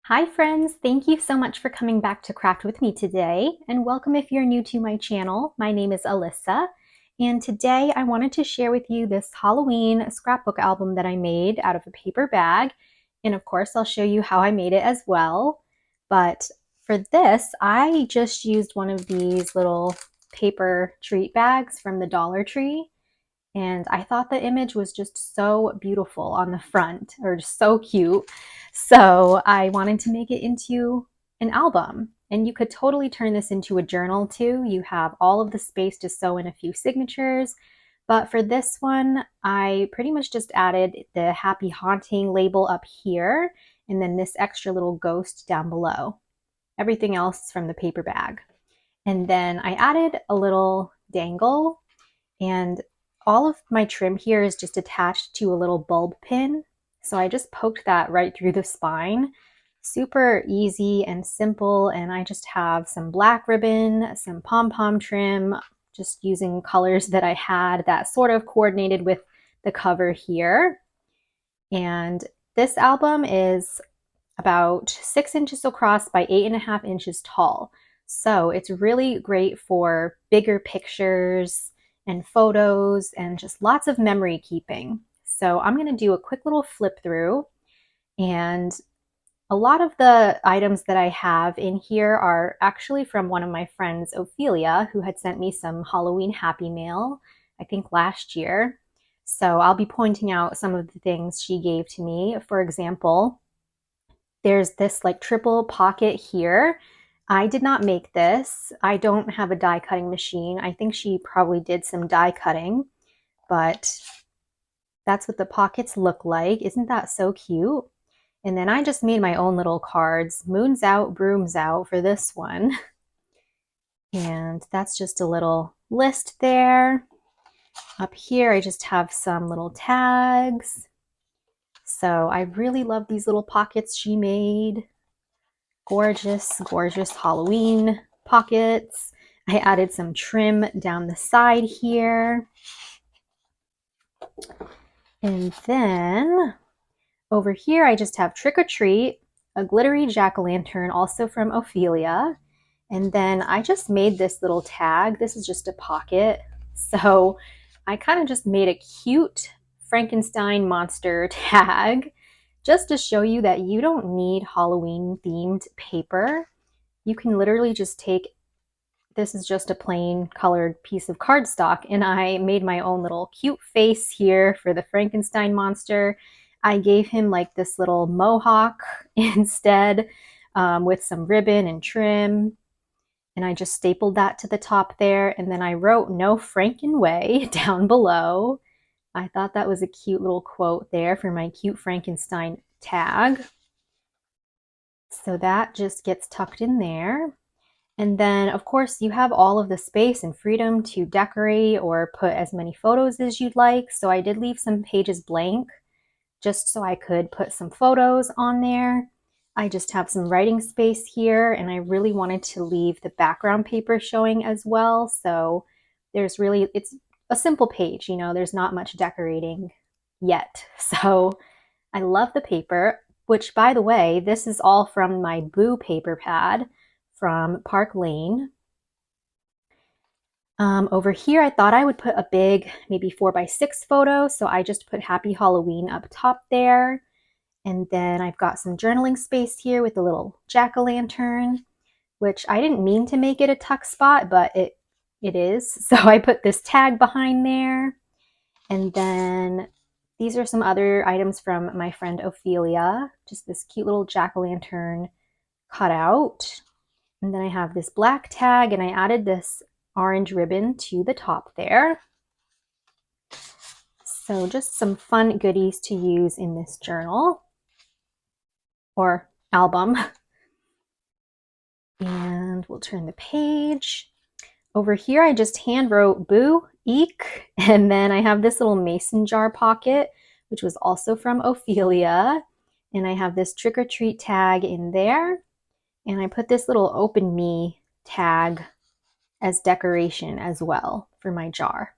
Hi friends, thank you so much for coming back to craft with me today, and welcome if you're new to my channel. My name is Alyssa, and today I wanted to share with you this Halloween scrapbook album that I made out of a paper bag, and of course I'll show you how I made it as well. But for this, I just used one of these little paper treat bags from the Dollar Tree, and I thought the image was just so beautiful on the front, or just so cute. So I wanted to make it into an album. And you could totally turn this into a journal too. You have all of the space to sew in a few signatures. But for this one, I pretty much just added the Happy Haunting label up here, and then this extra little ghost down below. Everything else is from the paper bag. And then I added a little dangle, and all of my trim here is just attached to a little bulb pin. So I just poked that right through the spine. Super easy and simple. And I just have some black ribbon, some pom-pom trim, just using colors that I had that sort of coordinated with the cover here. And this album is about 6 inches across by 8.5 inches tall. So it's really great for bigger pictures and photos and just lots of memory keeping. So I'm going to do a quick little flip through, and a lot of the items that I have in here are actually from one of my friends, Ophelia, who had sent me some Halloween Happy Mail, I think last year. So I'll be pointing out some of the things she gave to me. For example, there's this like triple pocket here. I did not make this. I don't have a die cutting machine. I think she probably did some die cutting, but that's what the pockets look like. Isn't that so cute? And then I just made my own little cards. Moon's out, broom's out for this one. And that's just a little list there. Up here, I just have some little tags. So I really love these little pockets she made. Gorgeous, gorgeous Halloween pockets. I added some trim down the side here. And then over here, I just have Trick or Treat, a glittery jack-o'-lantern, also from Ophelia. And then I just made this little tag. This is just a pocket. So I kind of just made a cute Frankenstein monster tag just to show you that you don't need Halloween themed paper. You can literally just take, this is just a plain colored piece of cardstock, and I made my own little cute face here for the Frankenstein monster. I gave him like this little mohawk instead, with some ribbon and trim. And I just stapled that to the top there. And then I wrote "No Franken Way" down below. I thought that was a cute little quote there for my cute Frankenstein tag. So that just gets tucked in there. And then, of course, you have all of the space and freedom to decorate or put as many photos as you'd like. So I did leave some pages blank just so I could put some photos on there. I just have some writing space here, and I really wanted to leave the background paper showing as well. So there's really, it's a simple page, you know, there's not much decorating yet. So I love the paper, which, by the way, this is all from my Boo paper pad from Park Lane. Over here, I thought I would put a big, maybe 4x6 photo, so I just put Happy Halloween up top there. And then I've got some journaling space here with a little jack-o'-lantern, which I didn't mean to make it a tuck spot, but it is. So I put this tag behind there. And then these are some other items from my friend Ophelia, just this cute little jack-o'-lantern cutout. And then I have this black tag, and I added this orange ribbon to the top there. So just some fun goodies to use in this journal or album. And we'll turn the page. Over here, I just hand wrote "Boo, Eek," and then I have this little mason jar pocket, which was also from Ophelia. And I have this trick or treat tag in there. And I put this little "Open Me" tag as decoration as well for my jar.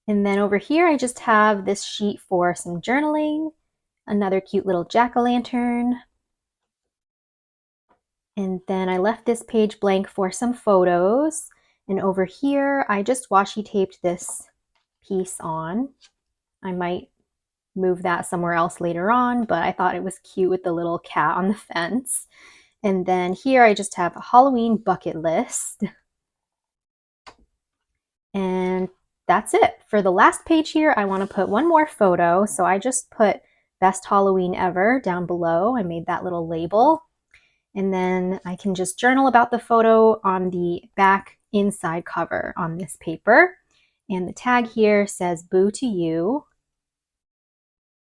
And then over here, I just have this sheet for some journaling, another cute little jack-o'-lantern, And then I left this page blank for some photos. And over here, I just washi taped this piece on. I might move that somewhere else later on, but I thought it was cute with the little cat on the fence. And then here I just have a Halloween bucket list. And that's it. For the last page here, I want to put one more photo. So I just put best Halloween ever down below. I made that little label. And then I can just journal about the photo on the back inside cover on this paper. And the tag here says "Boo to You."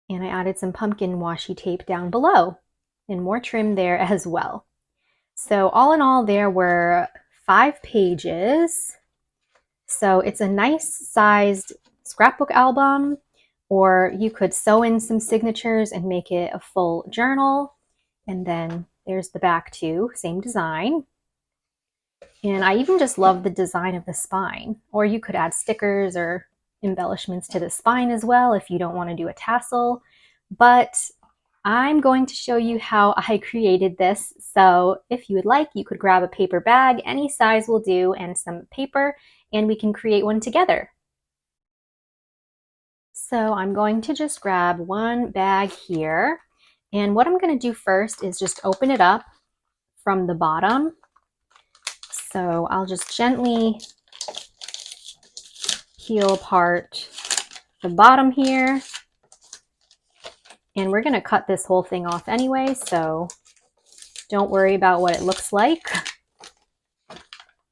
And I added some pumpkin washi tape down below and more trim there as well. So all in all, there were 5 pages. So it's a nice sized scrapbook album, or you could sew in some signatures and make it a full journal. And then there's the back too, same design. And I even just love the design of the spine, or you could add stickers or embellishments to the spine as well if you don't want to do a tassel. But I'm going to show you how I created this. So if you would like, you could grab a paper bag, any size will do, and some paper, and we can create one together. So I'm going to just grab one bag here. And what I'm going to do first is just open it up from the bottom. So I'll just gently peel apart the bottom here. And we're going to cut this whole thing off anyway, so don't worry about what it looks like.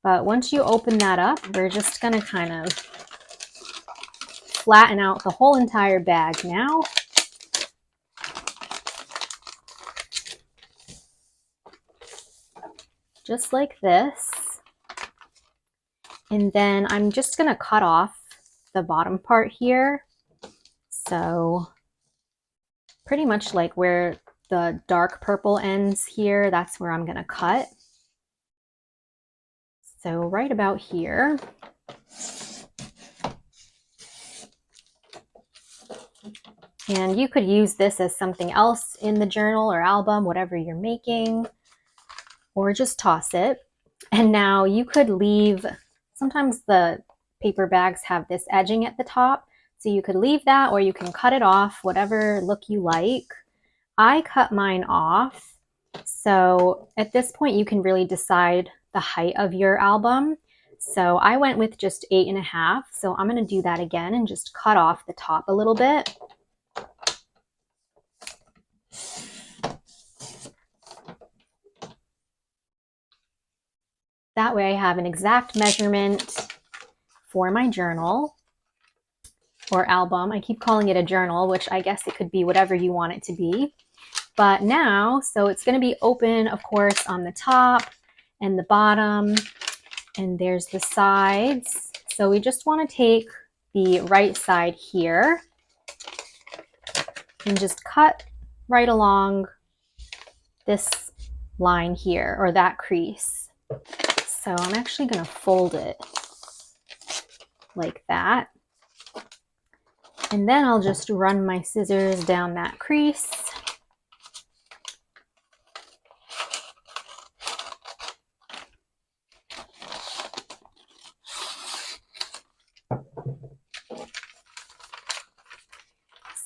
But once you open that up, we're just going to kind of flatten out the whole entire bag now. Just like this. And then I'm just going to cut off the bottom part here. So pretty much like where the dark purple ends here, that's where I'm going to cut. So right about here. And you could use this as something else in the journal or album, whatever you're making, or just toss it. And now you could leave, sometimes the paper bags have this edging at the top, so you could leave that or you can cut it off, whatever look you like. I cut mine off. So at this point, you can really decide the height of your album. So I went with just 8.5. So I'm going to do that again and just cut off the top a little bit. That way I have an exact measurement for my journal or album. I keep calling it a journal, which I guess it could be whatever you want it to be. But now, so it's going to be open, of course, on the top and the bottom, and there's the sides. So we just want to take the right side here and just cut right along this line here, or that crease. So I'm actually going to fold it like that. And then I'll just run my scissors down that crease.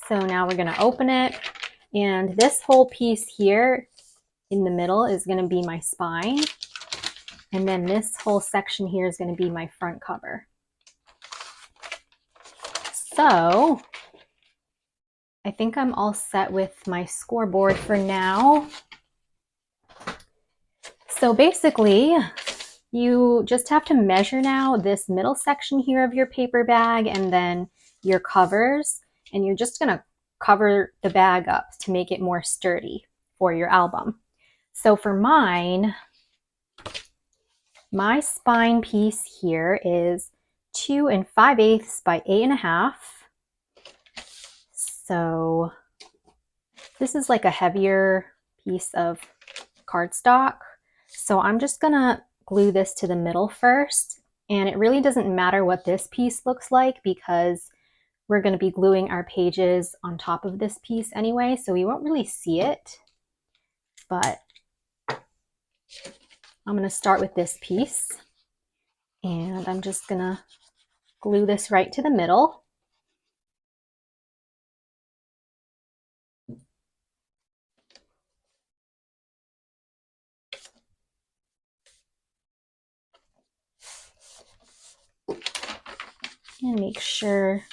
So now we're going to open it, and this whole piece here in the middle is going to be my spine, and then this whole section here is going to be my front cover. So I think I'm all set with my scoreboard for now. So basically, you just have to measure now this middle section here of your paper bag and then your covers, and you're just going to cover the bag up to make it more sturdy for your album. So for mine, my spine piece here is 2 5/8 by 8.5. So this is like a heavier piece of cardstock. So I'm just gonna glue this to the middle first. And it really doesn't matter what this piece looks like because we're going to be gluing our pages on top of this piece anyway, so we won't really see it. But I'm going to start with this piece, and I'm just going to glue this right to the middle. And make sure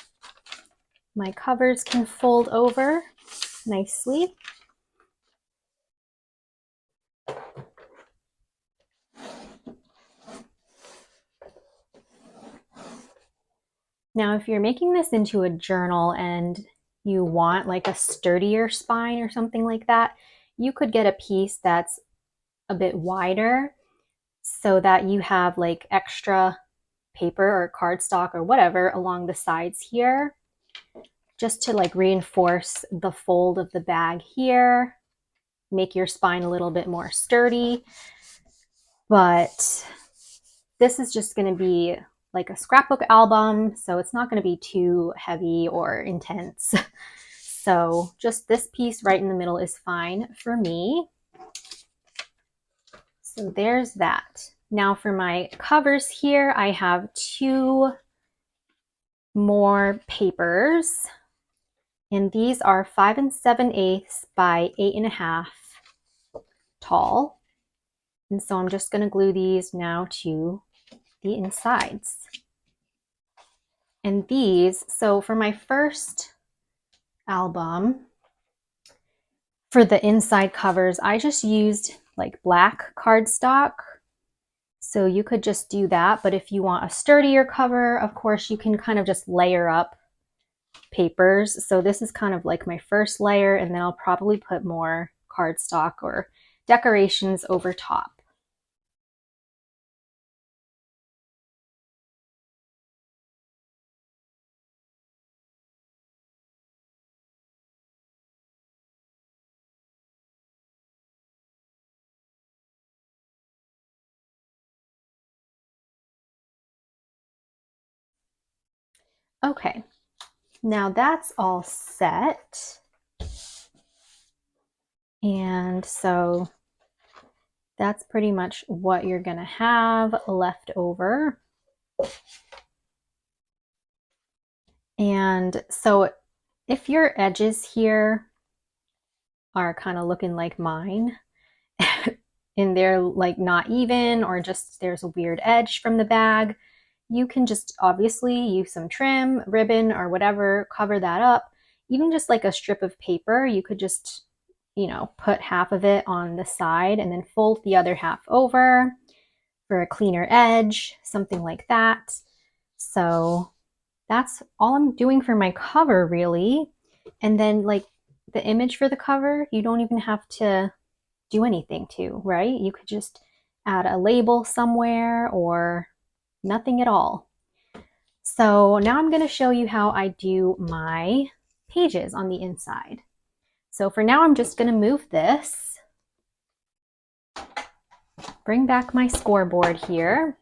my covers can fold over nicely. Now, if you're making this into a journal and you want like a sturdier spine or something like that, you could get a piece that's a bit wider so that you have like extra paper or cardstock or whatever along the sides here, just to like reinforce the fold of the bag here, make your spine a little bit more sturdy. But this is just going to be like a scrapbook album, so it's not going to be too heavy or intense. So just this piece right in the middle is fine for me. So there's that. Now for my covers here, I have 2 more papers, and these are 5 7/8 by 8.5 tall. And so I'm just going to glue these now to the insides. And these, so for my first album, for the inside covers, I just used like black cardstock. So you could just do that. But if you want a sturdier cover, of course, you can kind of just layer up papers. So this is kind of like my first layer, and then I'll probably put more cardstock or decorations over top. Okay, now that's all set. And so that's pretty much what you're gonna have left over. And so if your edges here are kind of looking like mine, and they're like not even, or just there's a weird edge from the bag, you can just obviously use some trim, ribbon, or whatever, cover that up. Even just like a strip of paper, you could just, you know, put half of it on the side and then fold the other half over for a cleaner edge, something like that. So that's all I'm doing for my cover, really. And then like the image for the cover, you don't even have to do anything to, right? You could just add a label somewhere or nothing at all. So now I'm going to show you how I do my pages on the inside. So for now, I'm just going to move this, bring back my scoreboard here.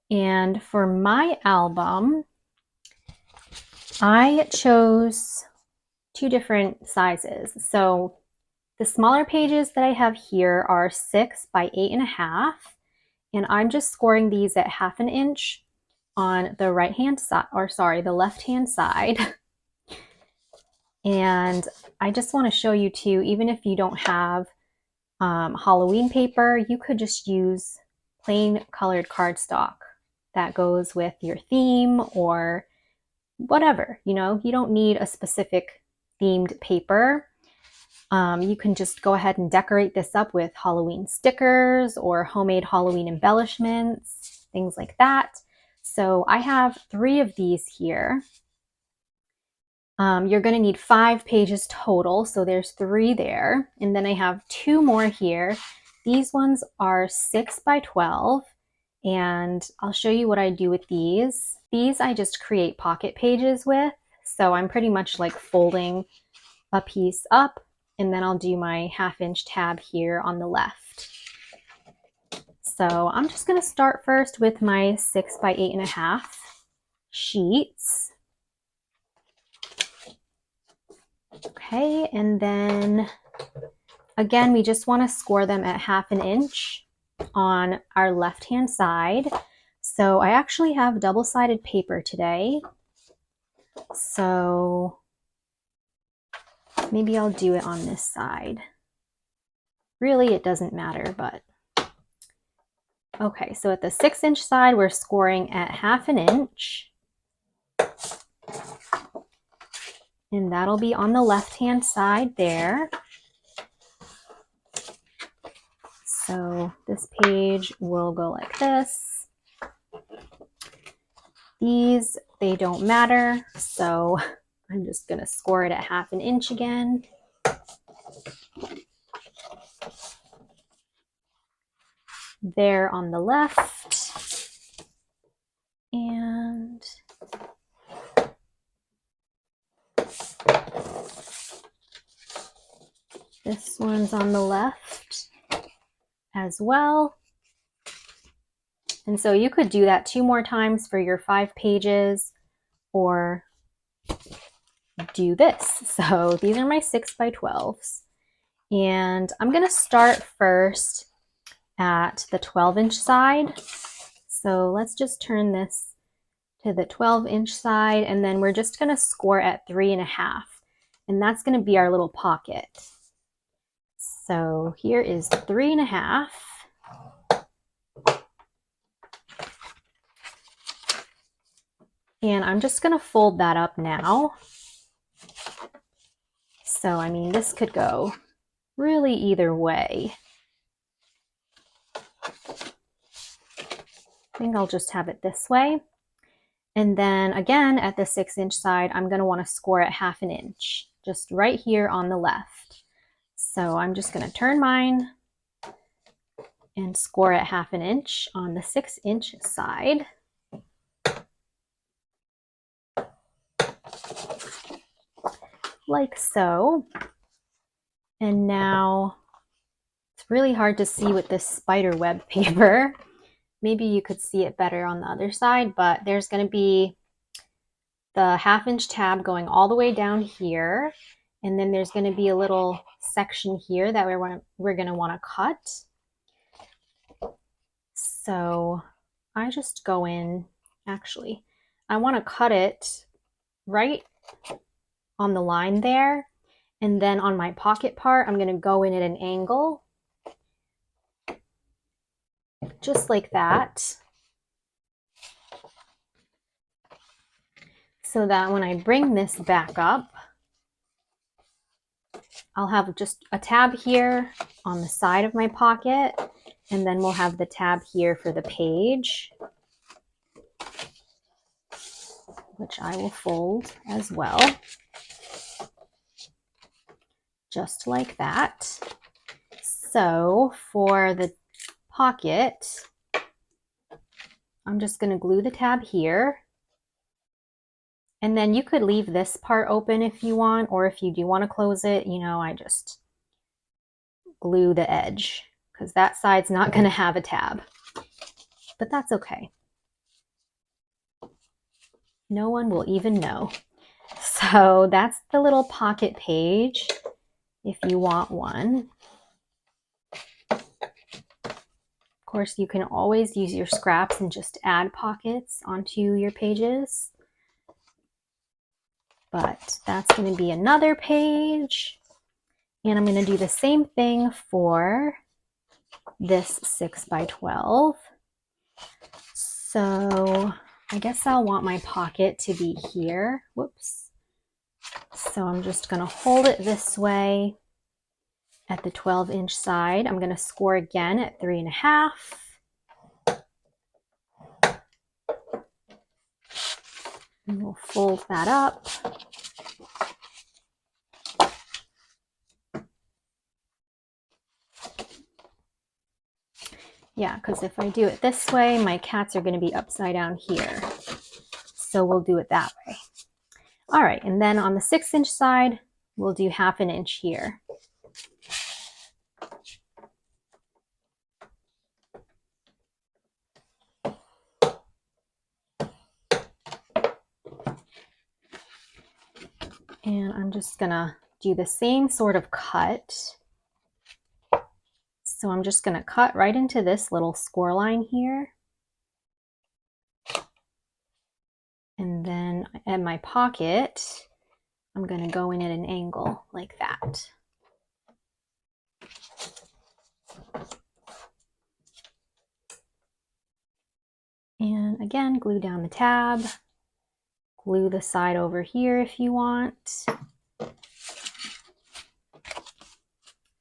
And for my album, I chose 2 different sizes. So the smaller pages that I have here are 6 by 8.5, and I'm just scoring these at 1/2 inch on the right hand side, or sorry, the left hand side. And I just want to show you too, even if you don't have Halloween paper, you could just use plain colored cardstock that goes with your theme or whatever. You know, you don't need a specific themed paper. You can just go ahead and decorate this up with Halloween stickers or homemade Halloween embellishments, things like that. So I have 3 of these here. You're going to need 5 pages total, so there's 3 there. And then I have 2 more here. These ones are 6 by 12, and I'll show you what I do with these. These I just create pocket pages with, so I'm pretty much like folding a piece up, and then I'll do my 1/2 inch tab here on the left. So I'm just going to start first with my 6 by 8.5 sheets. Okay, and then Again, we just want to score them at 1/2 inch on our left-hand side. So I actually have double-sided paper today. So maybe I'll do it on this side. Really, it doesn't matter, but okay. So at the 6-inch side, we're scoring at 1/2 inch. And that'll be on the left-hand side there. So this page will go like this. These, they don't matter, so I'm just gonna score it at 1/2 inch again. There on the left. And this one's on the left as well. And so you could do that 2 more times for your 5 pages, or do this. So these are my 6x12s. And I'm gonna start first at the 12-inch side. So let's just turn this to the 12-inch side, and then we're just gonna score at 3.5. And that's gonna be our little pocket. So here is 3.5. And I'm just gonna fold that up now. So, I mean, this could go really either way. I think I'll just have it this way. And then again, at the 6-inch side, I'm gonna wanna score at 1/2 inch, just right here on the left. So I'm just gonna turn mine and score at 1/2 inch on the 6-inch side. Like so. And now it's really hard to see with this spider web paper. Maybe you could see it better on the other side, but there's going to be the 1/2 inch tab going all the way down here. And then there's going to be a little section here that we're going to want to cut. So I just go in, actually, I want to cut it right on the line there. And then on my pocket part, I'm going to go in at an angle, just like that. So that when I bring this back up, I'll have just a tab here on the side of my pocket, and then we'll have the tab here for the page, which I will fold as well, just like that. So for the pocket, I'm just going to glue the tab here. And then you could leave this part open if you want, or if you do want to close it, you know, I just glue the edge because that side's not going to have a tab, but that's okay. No one will even know. So that's the little pocket page if you want one. Of course, you can always use your scraps and just add pockets onto your pages. But that's going to be another page. And I'm going to do the same thing for this 6x12. So I guess I'll want my pocket to be here. Whoops. So I'm just going to hold it this way at the 12-inch side. I'm going to score again at 3.5. And we'll fold that up. Yeah, because if I do it this way, my cats are going to be upside down here. So we'll do it that way. All right, and then on the 6-inch side, we'll do 1/2 inch here. And I'm just gonna do the same sort of cut So I'm just going to cut right into this little score line here. And then at my pocket, I'm going to go in at an angle like that. And again, glue down the tab, glue the side over here if you want.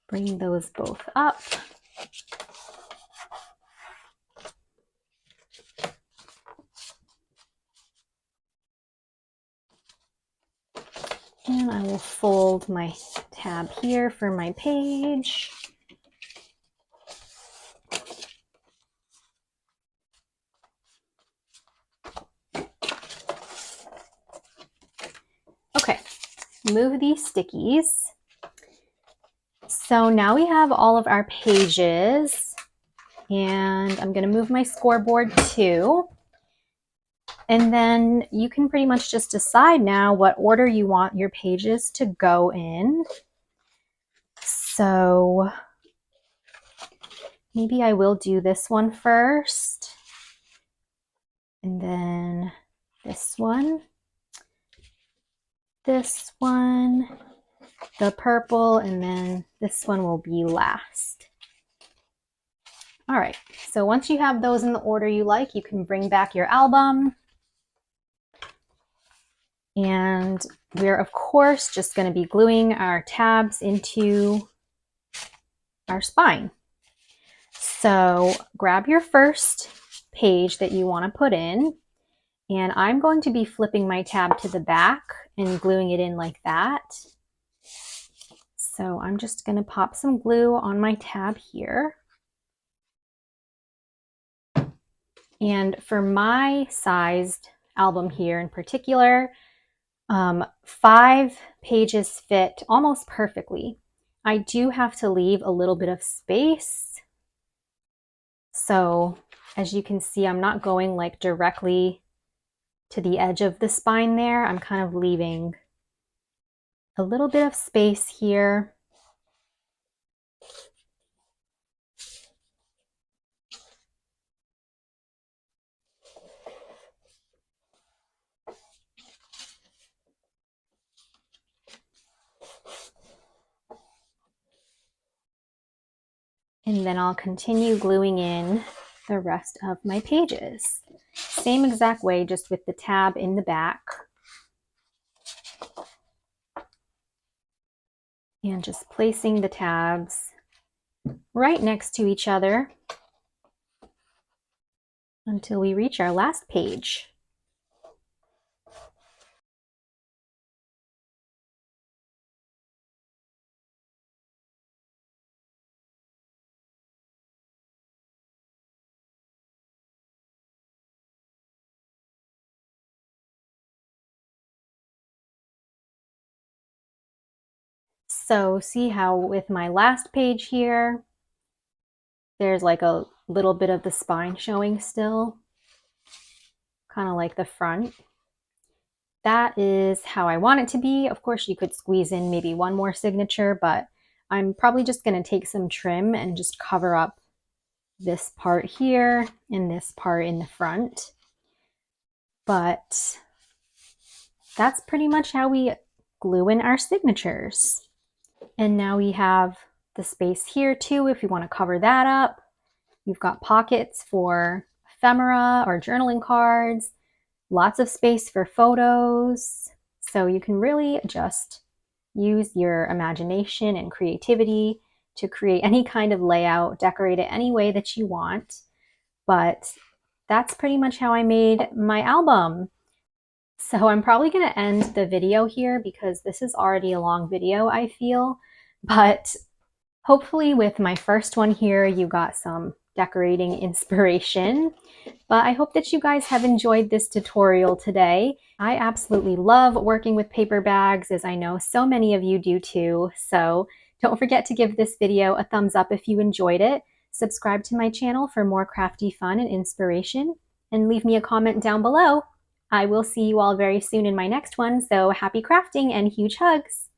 Bring those both up. And I will fold my tab here for my page. Okay, move these stickies. So now we have all of our pages, and I'm going to move my scoreboard too. And then you can pretty much just decide now what order you want your pages to go in. So maybe I will do this one first, and then this one, the purple, and then this one will be last. All right, so once you have those in the order you like, you can bring back your album. And we're, of course, just going to be gluing our tabs into our spine. So grab your first page that you want to put in, and I'm going to be flipping my tab to the back and gluing it in like that. So I'm just going to pop some glue on my tab here. And for my sized album here in particular, 5 pages fit almost perfectly. I do have to leave a little bit of space. So as you can see, I'm not going like directly to the edge of the spine there. I'm kind of leaving a little bit of space here. And then I'll continue gluing in the rest of my pages. Same exact way, just with the tab in the back. And just placing the tabs right next to each other until we reach our last page. So see how with my last page here, there's like a little bit of the spine showing still, kind of like the front. That is how I want it to be. Of course, you could squeeze in maybe one more signature, but I'm probably just going to take some trim and just cover up this part here and this part in the front. But that's pretty much how we glue in our signatures. And now we have the space here too if you want to cover that up. You've got pockets for ephemera or journaling cards, lots of space for photos. So you can really just use your imagination and creativity to create any kind of layout, decorate it any way that you want. But that's pretty much how I made my album. So I'm probably going to end the video here because this is already a long video, I feel. But hopefully with my first one here, you got some decorating inspiration. But I hope that you guys have enjoyed this tutorial today. I absolutely love working with paper bags, as I know so many of you do too. So don't forget to give this video a thumbs up if you enjoyed it. Subscribe to my channel for more crafty fun and inspiration, and leave me a comment down below. I will see you all very soon in my next one, so happy crafting and huge hugs!